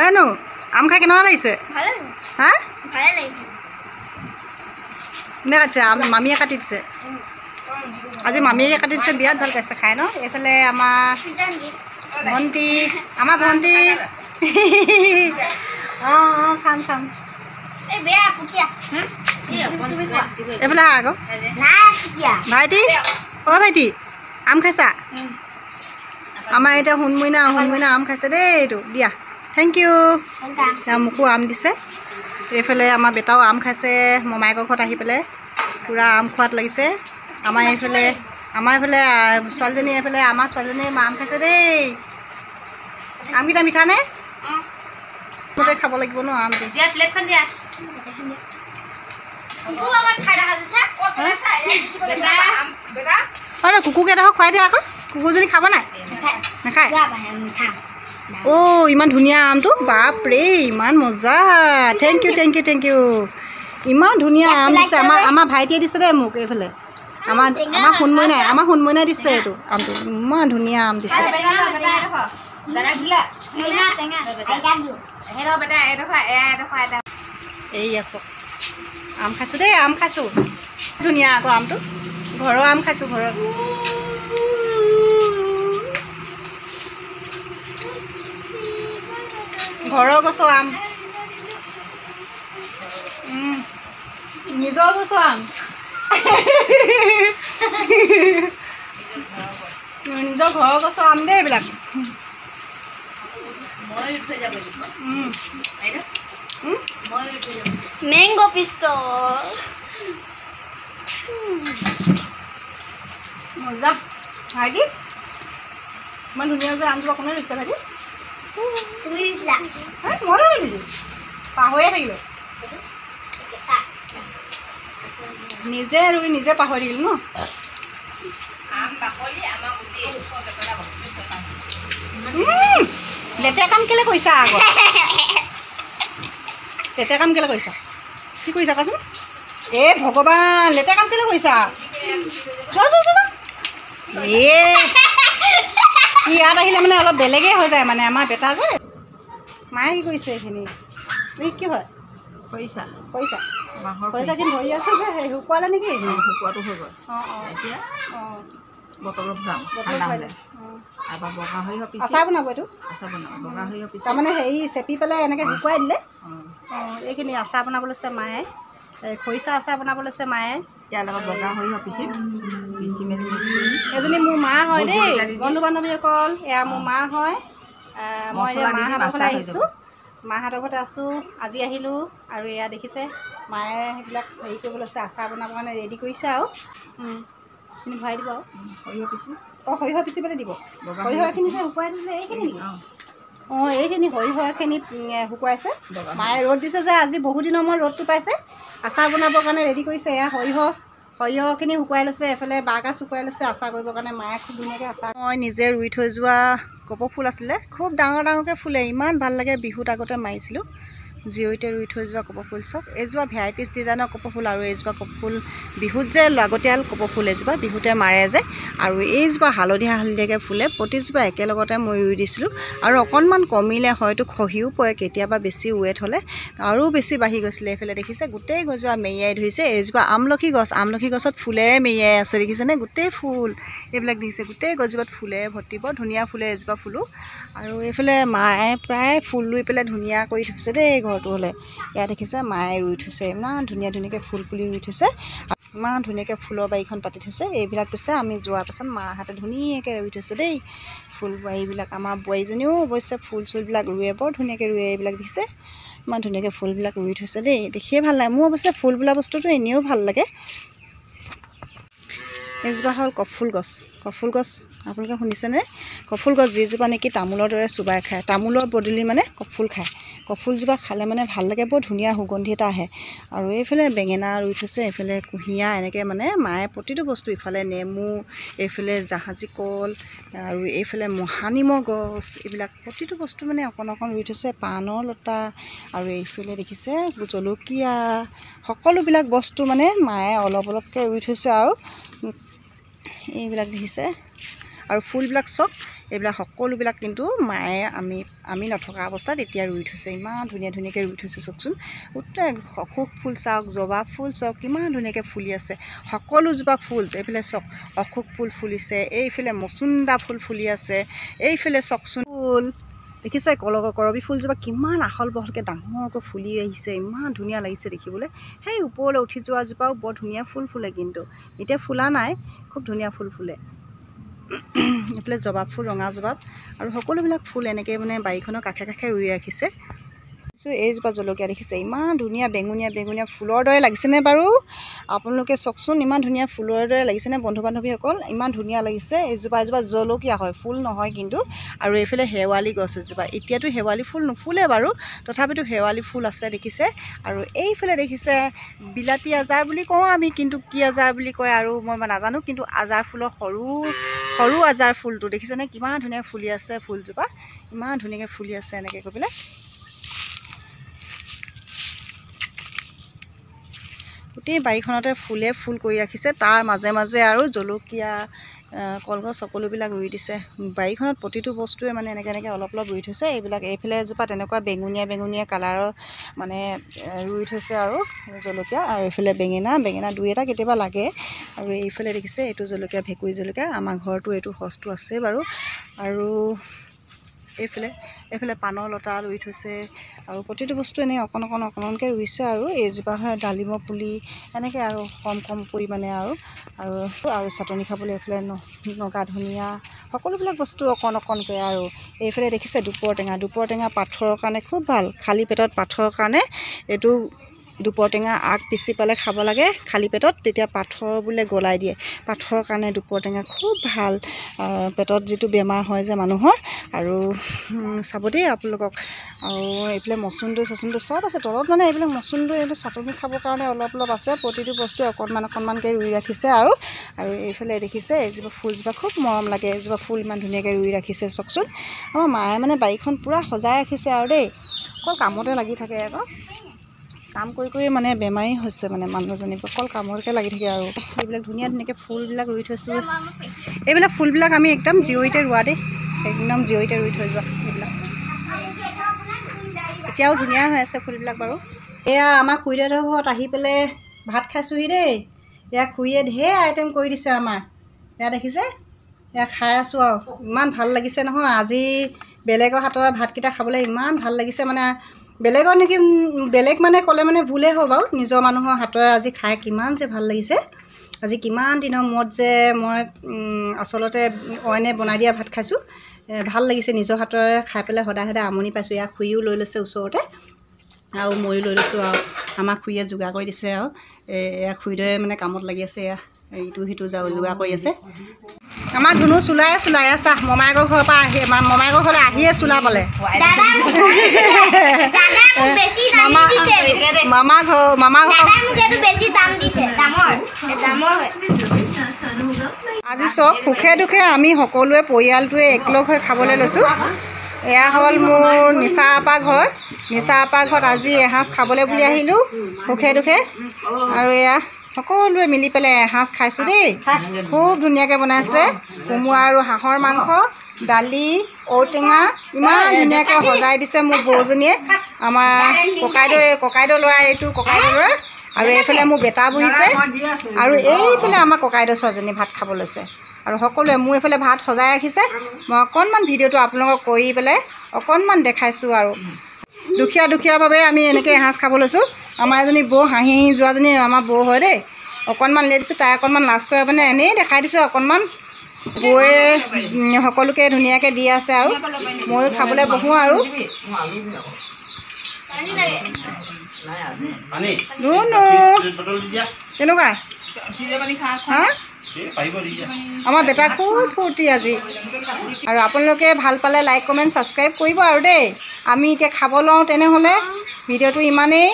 এনো আম খাই কেনেকুৱা লাগিছে হা নে কাটিছে মামীয়ে কাটি দিছে আজি মামীয়ে কাটি দিছে বিৰাট ভাল পাইছে খাই ন এইফালে আমাৰ ভণ্টি অঁ খাম এইফালে আকৌ ভাইটি অ' ভাইটি আম খাইছা আমাৰ এতিয়া হুনমইনা আম খাইছে দেই এইটো দিয়া থেংক ইউ মোকো আম দিছে এইফালে আমাৰ বেটাও আম খাইছে মমায়েকৰ ঘৰত আহি পেলাই পূৰা আম খোৱাত লাগিছে আমাৰ এইফালে ছোৱালীজনী এইফালে আমাৰ ছোৱালীজনীয়ে আম খাইছে দেই আমকেইটা মিঠা নে মতে খাব লাগিব ন আমটো হয় কুকুৰকেইডোখৰ খুৱাই দিয়া আকৌ কুকুৰজনী খাব নাই নাখায় অ' ইমান ধুনীয়া আমটো বাপৰে ইমান মজা থেংক ইউ ইমান ধুনীয়া আম দিছে আমাৰ ভাইটিয়ে দিছে দেই মোক এইফালে আমাৰ হুনমইনাই দিছে এইটো আমটো ইমান ধুনীয়া আম দিছে এই আছো আম খাইছোঁ দেই আম খাইছোঁ ধুনীয়া আকৌ আমটো ঘৰৰ আম খাইছোঁ ঘৰত ঘৰৰ গছৰ আম নিজৰ গছৰ আম নিজৰ ঘৰৰ গছৰ আম দেই এইবিলাক মেংগো পিষ্টল মজা ভাইটি ইমান ধুনীয়া যে আমটো কোনে ৰুইছে ভাইটি মই ৰুই পাহৰিয়ে থাকিলোঁ নিজে ৰুই নিজে পাহৰি থাকিলোঁ ন লেতেৰা কাম কেলৈ কৰিছা আকৌ লেতেৰা কাম কেলৈ কৰিছা কি কৰিছা কোৱাচোন এই ভগৱান লেতেৰা কাম কেলৈ কৰিছা ইয়াত আহিলে মানে অলপ বেলেগেই হৈ যায় মানে আমাৰ বেটা যে মায়ে কি কৰিছে এইখিনি এই কি হয় খৰিচা কিন্তু ধৰি আছে যে সেই শুকুৱালে নেকি শুকুৱাটো হৈ গ'ল এতিয়া বটলত ভৰাম ঠাণ্ডা হ'লে তাৰপৰা বগা সৰিয়হ পিচি আচাৰ বনাব এইটো বগা সৰিয়হ পিচি তাৰমানে হেৰি চেপি পেলাই এনেকৈ শুকুৱাই দিলে অঁ এইখিনি আচাৰ বনাব লৈছে মায়ে খৰিচা আচাৰ বনাব লৈছে মায়ে ইয়াৰ লগত বগা সৰিয়হ পিচি মেলি মিক্স কৰি এজনী মোৰ মা হয় দেই বন্ধু বান্ধৱীসকল এয়া মোৰ মা হয় মই এতিয়া মাহঁতৰ ঘৰলৈ আহিছোঁ মাহঁতৰ ঘৰতে আছোঁ আজি আহিলোঁ আৰু এয়া দেখিছে মায়ে সেইবিলাক হেৰি কৰিব লৈছে আচাৰ বনাবৰ কাৰণে ৰেডি কৰিছে আৰু এইখিনি ভৰাই দিব আৰু সৰিয়হ পিচি সৰিয়হ পিচি পেলাই দিব সৰিয়হখিনি যে শুকুৱাই দিছিলে এইখিনি নেকি অঁ এইখিনি সৰিয়হখিনি শুকুৱাইছে মায়ে ৰ'দ দিছে যে আজি বহুত দিনৰ মূৰত ৰ'দটো পাইছে আচাৰ বনাবৰ কাৰণে ৰেডি কৰিছে এয়া সৰিয়হখিনি শুকুৱাই লৈছে এফালে বাঁহগাজ শুকুৱাই লৈছে আচাৰ কৰিবৰ কাৰণে মায়ে খুব ধুনীয়াকৈ আচাৰ মই নিজে ৰুই থৈ যোৱা কপৌ ফুল আছিলে খুব ডাঙৰকৈ ফুলে ইমান ভাল লাগে বিহুত আগতে মাৰিছিলোঁ জিৰৈতে ৰুই থৈ যোৱা কপৌ ফুল চব এইজোপা ভেৰাইটিজ ডিজাইনৰ কপৌ ফুল আৰু এইজোপা কপৌ ফুল বিহুত যে লাগতিয়াল কপৌ ফুল এজোপা বিহুতে মাৰে যে আৰু এইজোপা হালধীয়াকৈ ফুলে প্ৰতিজোপা একেলগতে মই ৰুই দিছিলোঁ আৰু অকণমান কমিলে হয়তো খহিও পৰে কেতিয়াবা বেছি ৱেট হ'লে আৰু বেছি বাঢ়ি গৈছিলে এইফালে দেখিছে গোটেই গছজোপা মেৰিয়াই ধৰিছে এইজোপা আমলখি গছত ফুলেৰে মেৰিয়াই আছে দেখিছেনে গোটেই ফুল এইবিলাক দেখিছে গোটেই গছজোপাত ফুলেৰে ভৰ্তি বৰ ধুনীয়া ফুলে এজোপা ফুলো আৰু এইফালে মায়ে প্ৰায় ফুল ৰুই পেলাই ধুনীয়া কৰি থৈছে দেই ঘৰটো হ'লে ইয়াত দেখিছে মায়ে ৰুই থৈছে ইমান ধুনীয়াকৈ ফুল পুলি ৰুই থৈছে ইমান ধুনীয়াকৈ ফুলৰ বাৰীখন পাতি থৈছে এইবিলাক পিছে আমি যোৱাৰ পাছত মাহঁতে ধুনীয়াকৈ ৰুই থৈছে দেই ফুল বাৰীবিলাক আমাৰ বোৱাৰীজনীও অৱশ্যে ফুল চুলবিলাক ৰুৱে বৰ ধুনীয়াকৈ ৰুৱে এইবিলাক দেখিছে ইমান ধুনীয়াকৈ ফুলবিলাক ৰুই থৈছে দেই দেখিয়ে ভাল লাগে মোৰ অৱশ্যে ফুল বোলা বস্তুটো এনেও ভাল লাগে এইজোপা হ'ল কফুল গছ আপোনালোকে শুনিছেনে কফুল গছ যিজোপা নেকি তামোলৰ দৰে চুবাই খায় তামোলৰ বদলি মানে কফুল খায় কফুলজোপা খালে মানে ভাল লাগে বৰ ধুনীয়া সুগন্ধি এটা আহে আৰু এইফালে বেঙেনা ৰুই থৈছে এইফালে কুঁহিয়া এনেকৈ মানে মায়ে প্ৰতিটো বস্তু ইফালে নেমু এইফালে জাহাজী কল আৰু এইফালে মহানিমৰ গছ এইবিলাক প্ৰতিটো বস্তু মানে অকণ ৰুই থৈছে পাণৰ লতা আৰু এইফালে দেখিছে জলকীয়া সকলোবিলাক বস্তু মানে মায়ে অলপকৈ ৰুই থৈছে আৰু এইবিলাক দেখিছে আৰু ফুলবিলাক চব এইবিলাক সকলোবিলাক কিন্তু মায়ে আমি নথকা অৱস্থাত এতিয়া ৰুই থৈছে। ইমান ধুনীয়া ধুনীয়াকৈ ৰুই থৈছে চাওকচোন। গোটেই অশোক ফুল চাওক, জবা ফুল চাওক, কিমান ধুনীয়াকৈ ফুলি আছে সকলোজোপা ফুল। এইফালে চাওক অশোক ফুল ফুলিছে, এইফালে মচুন্দা ফুল ফুলি আছে, এইফালে চাওকচোন ফুল দেখিছে কৰবী ফুলজোপা কিমান আহল বহলকৈ ডাঙৰকৈ ফুলি আহিছে, ইমান ধুনীয়া লাগিছে দেখিবলৈ। সেই ওপৰলৈ উঠি যোৱাজোপাও বৰ ধুনীয়া ফুল ফুলে, কিন্তু এতিয়া ফুলা নাই, খুব ধুনীয়া ফুল ফুলে। এইফালে জবা ফুল, ৰঙা জবাব আৰু সকলোবিলাক ফুল এনেকৈ মানে বাৰীখনৰ কাষে কাষে ৰুই ৰাখিছে। এইজোপা জলকীয়া দেখিছে ইমান ধুনীয়া বেঙুনীয়া বেঙুনীয়া ফুলৰ দৰে লাগিছেনে বাৰু? আপোনালোকে চাওকচোন, ইমান ধুনীয়া ফুলৰ দৰে লাগিছেনে বন্ধু বান্ধৱীসকল? ইমান ধুনীয়া লাগিছে। এজোপা জলকীয়া হয়, ফুল নহয় কিন্তু। আৰু এইফালে শেৱালি গছ এজোপা, এতিয়াতো শেৱালি ফুল নুফুলে বাৰু, তথাপিতো শেৱালি ফুল আছে দেখিছে। আৰু এইফালে দেখিছে বিলাতী আজাৰ বুলি কওঁ আমি, কিন্তু কি আজাৰ বুলি কয় আৰু মই নাজানো, কিন্তু আজাৰ ফুলৰ সৰু সৰু আজাৰ ফুলটো দেখিছেনে কিমান ধুনীয়া ফুলি আছে। ফুলজোপা ইমান ধুনীয়াকৈ ফুলি আছে এনেকৈ কৈ পেলাই। গোটেই বাৰীখনতে ফুল কৰি ৰাখিছে, তাৰ মাজে মাজে আৰু জলকীয়া কলগছ সকলোবিলাক ৰুই দিছে। বাৰীখনত প্ৰতিটো বস্তুৱে মানে এনেকৈ অলপ অলপ ৰুই থৈছে। এইফালে এজোপা তেনেকুৱা বেঙুনীয়া বেঙুনীয়া কালাৰৰ মানে ৰুই থৈছে আৰু জলকীয়া। আৰু এইফালে বেঙেনা দুই এটা কেতিয়াবা লাগে। আৰু এইফালে দেখিছে এইটো জলকীয়া ভেকুৰী জলকীয়া, আমাৰ ঘৰতো এইটো সচটো আছে বাৰু। আৰু এইফালে পাণৰ লতা ৰুই থৈছে। আৰু প্ৰতিটো বস্তু এনেই অকণকৈ ৰুইছে। আৰু এইজোপা হয় ডালিমৰ পুলি, এনেকৈ আৰু কম পৰিমাণে আৰু চাটনি খাবলৈ এইফালে নগা ধনিয়া, সকলোবিলাক বস্তু অকণকৈ। আৰু এইফালে দেখিছে দুপৰ টেঙা পাথৰৰ কাৰণে খুব ভাল, খালী পেটত পাথৰৰ কাৰণে এইটো দুপৰ টেঙা আগ পিচি পেলাই খাব লাগে খালী পেটত, তেতিয়া পাথৰ বোলে গলাই দিয়ে। পাথৰৰ কাৰণে দুপৰ টেঙা খুব ভাল, পেটত যিটো বেমাৰ হয় যে মানুহৰ। আৰু চাব দেই আপোনালোকক। আৰু এইফালে মচুন্দৈ চব আছে তলত, মানে এইবিলাক মচুন্দৈ এইটো চাটনি খাবৰ কাৰণে অলপ আছে। প্ৰতিটো বস্তুৱে অকণমানকৈ ৰুই ৰাখিছে। আৰু এইফালে দেখিছে এইজোপা ফুলজোপা খুব মৰম লাগে, এইজোপা ফুল ইমান ধুনীয়াকৈ ৰুই ৰাখিছে চাওকচোন। আমাৰ মায়ে মানে বাৰীখন পূৰা সজাই ৰাখিছে আৰু দেই, অকল কামতে লাগি থাকে। আকৌ কাম কৰি মানে বেমাৰী হৈছে মানে মানুহজনী, অকল কামতে লাগি থাকে। আৰু এইবিলাক ধুনীয়াকৈ ফুলবিলাক ৰুই থৈছোঁ। এইবিলাক ফুলবিলাক আমি একদম জিৰৈতে ৰোৱা দেই, একদম জিৰৈতে ৰুই থৈ যোৱা। এইবিলাক এতিয়াও ধুনীয়া হৈ আছে ফুলবিলাক বাৰু। এয়া আমাৰ খুৰীদেউহঁতৰ ঘৰত আহি পেলাই ভাত খাইছোঁহি দেই। এয়া খুৰীয়ে ঢেৰ আইটেম কৰি দিছে আমাৰ, এয়া দেখিছে, এয়া খাই আছোঁ আৰু ইমান ভাল লাগিছে নহয়। আজি বেলেগৰ হাতৰ ভাতকেইটা খাবলৈ ইমান ভাল লাগিছে। মানে বেলেগ মানে ক'লে মানে ভুলেই হ'ব বাৰু, নিজৰ মানুহৰ হাতৰে আজি খাই কিমান যে ভাল লাগিছে। আজি কিমান দিনৰ মূৰত যে মই আচলতে অইনে বনাই দিয়া ভাত খাইছোঁ, ভাল লাগিছে। নিজৰ হাতৰে খাই পেলাই সদায় আমনি পাইছোঁ। ইয়াক খুৰীও লৈ লৈছে ওচৰতে, আৰু ময়ো লৈ লৈছোঁ। আৰু আমাক খুৰীয়ে যোগাৰ কৰি দিছে। আৰু এয়া খুৰীদৰে মানে কামত লাগি আছে, এয়া ইটো সিটো যোগাৰ কৰি আছে। আমাৰ ধুনু চোলাই আছে, মমায়েকৰ ঘৰৰ পৰা মমায়েকৰ ঘৰলৈ আহিয়ে চোলা পালে। আজি চব সুখে দুখে আমি সকলোৱে পৰিয়ালটোৱে একলগ হৈ খাবলৈ লৈছোঁ। এয়া হ'ল মোৰ নিচা আপা ঘৰত আজি এসাঁজ খাবলৈ বুলি আহিলোঁ সুখে দুখে। আৰু এয়া সকলোৱে মিলি পেলাই এসাঁজ খাইছোঁ দেই। খুব ধুনীয়াকৈ বনাইছে, কোমোৰা আৰু হাঁহৰ মাংস, দালি, ঔটেঙা, ইমান ধুনীয়াকৈ সজাই দিছে মোৰ বৌজনীয়ে। আমাৰ ককাইদেউ ল'ৰা, এইটো ককাইদেউ ল'ৰা। আৰু এইফালে মোৰ বেটা বহিছে, আৰু এইফালে আমাৰ ককাইদেউ ছোৱালীজনী ভাত খাব লৈছে। আৰু সকলোৱে মোৰ এইফালে ভাত সজাই ৰাখিছে। মই অকণমান ভিডিঅ'টো আপোনালোকক কৰি পেলাই অকণমান দেখাইছোঁ। আৰু দুখীয়াভাৱে আমি এনেকৈ এসাঁজ খাব লৈছোঁ। আমাৰ এজনী বৌ হাঁহি যোৱাজনী আমাৰ বৌ হয় দেই, অকণমান লৈ দিছোঁ, তাই অকণমান লাজ কৰে মানে এনেই দেখাই দিছোঁ অকণমান। বৌয়ে সকলোকে ধুনীয়াকৈ দি আছে, আৰু ময়ো খাবলৈ বহোঁ। আৰু কেনেকুৱা হা, আমাৰ বেটা খুব ফূৰ্তি আজি। আৰু আপোনালোকে ভাল পালে লাইক কমেণ্ট ছাবস্ক্ৰাইব কৰিব আৰু দেই। আমি এতিয়া খাব লওঁ, তেনেহ'লে ভিডিঅ'টো ইমানেই।